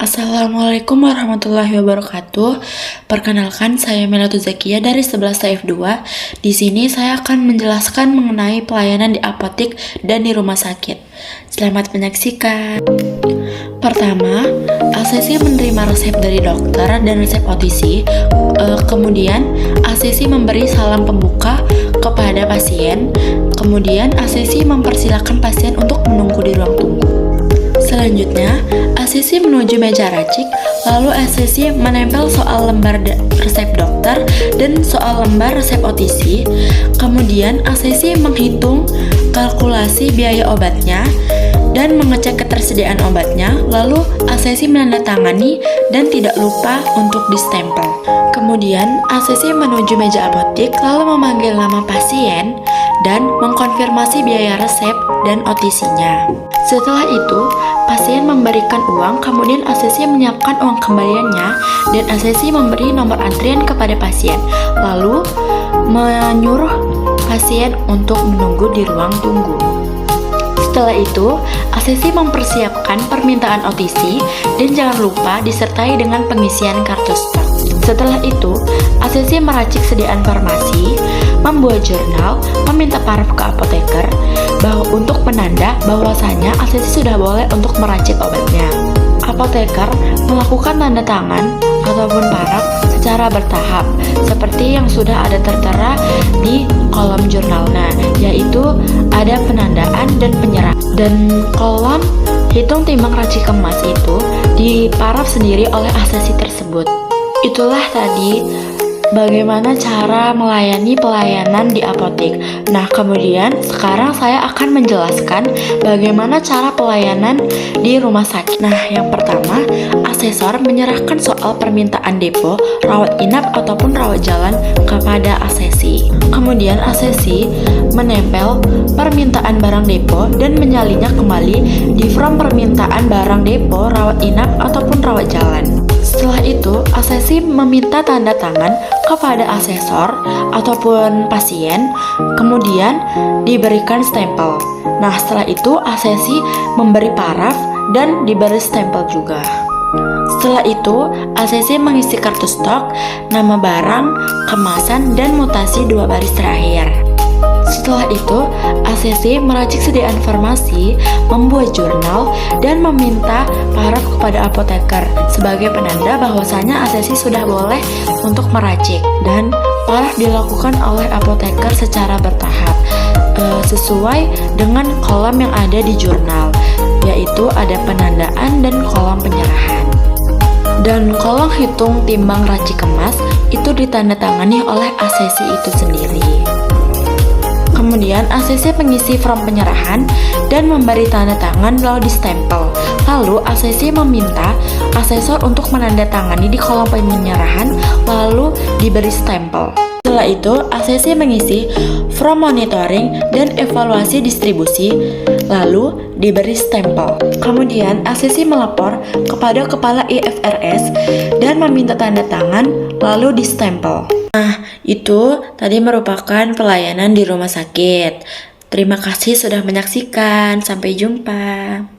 Assalamualaikum warahmatullahi wabarakatuh. Perkenalkan, saya Melatu Zakia dari 11 TF2. Di sini saya akan menjelaskan mengenai pelayanan di apotek dan di rumah sakit. Selamat menyaksikan. Pertama, ACC menerima resep dari dokter dan resep OTC. Kemudian, ACC memberi salam pembuka kepada pasien. Kemudian, ACC mempersilahkan pasien untuk menunggu di ruang tunggu. Selanjutnya, ACC menuju meja racik, lalu ACC menempel soal lembar resep dokter dan soal lembar resep OTC. Kemudian ACC menghitung kalkulasi biaya obatnya dan mengecek ketersediaan obatnya, lalu ACC menandatangani dan tidak lupa untuk distempel. Kemudian ACC menuju meja apotek, lalu memanggil nama pasien dan mengkonfirmasi biaya resep dan OTC-nya. Setelah itu, pasien memberikan uang, kemudian ACC menyiapkan uang kembaliannya dan ACC memberi nomor antrian kepada pasien, lalu menyuruh pasien untuk menunggu di ruang tunggu. Setelah itu, ACC mempersiapkan permintaan OTC dan jangan lupa disertai dengan pengisian kartu stok. Setelah itu, ACC meracik sediaan farmasi, membuat jurnal, meminta paraf ke apoteker untuk penanda bahwasanya ACC sudah boleh untuk meracik obatnya. Apoteker melakukan tanda tangan ataupun paraf secara bertahap seperti yang sudah ada tertera di kolom jurnalnya, yaitu ada penandaan dan penyerahan. Dan kolom hitung timbang racik kemas itu diparaf sendiri oleh ACC tersebut. Itulah tadi bagaimana cara melayani pelayanan di apotek. Nah, kemudian sekarang saya akan menjelaskan bagaimana cara pelayanan di rumah sakit. Nah, yang pertama, asesor menyerahkan soal permintaan depo, rawat inap ataupun rawat jalan kepada ACC. Kemudian ACC menempel permintaan barang depo dan menyalinnya kembali di form permintaan barang depo, rawat inap ataupun rawat jalan. Setelah itu, ACC meminta tanda tangan kepada asesor ataupun pasien, kemudian diberikan stempel. Nah, setelah itu ACC memberi paraf dan diberi stempel juga. Setelah itu, ACC mengisi kartu stok, nama barang, kemasan, dan mutasi 2 baris terakhir. Setelah itu, ACC meracik sediaan farmasi, membuat jurnal, dan meminta paraf kepada apoteker sebagai penanda bahwasanya ACC sudah boleh untuk meracik, dan paraf dilakukan oleh apoteker secara bertahap sesuai dengan kolom yang ada di jurnal, yaitu ada penandaan dan kolom penyerahan. Dan kolom hitung timbang racik kemas itu ditandatangani oleh ACC itu sendiri. Kemudian ACC mengisi form penyerahan dan memberi tanda tangan lalu distempel. Lalu ACC meminta asesor untuk menandatangani di kolom penyerahan lalu diberi stempel. Setelah itu ACC mengisi form monitoring dan evaluasi distribusi lalu diberi stempel. Kemudian ACC melapor kepada kepala IFRS dan meminta tanda tangan lalu distempel. Nah, itu tadi merupakan pelayanan di rumah sakit. Terima kasih sudah menyaksikan. Sampai jumpa.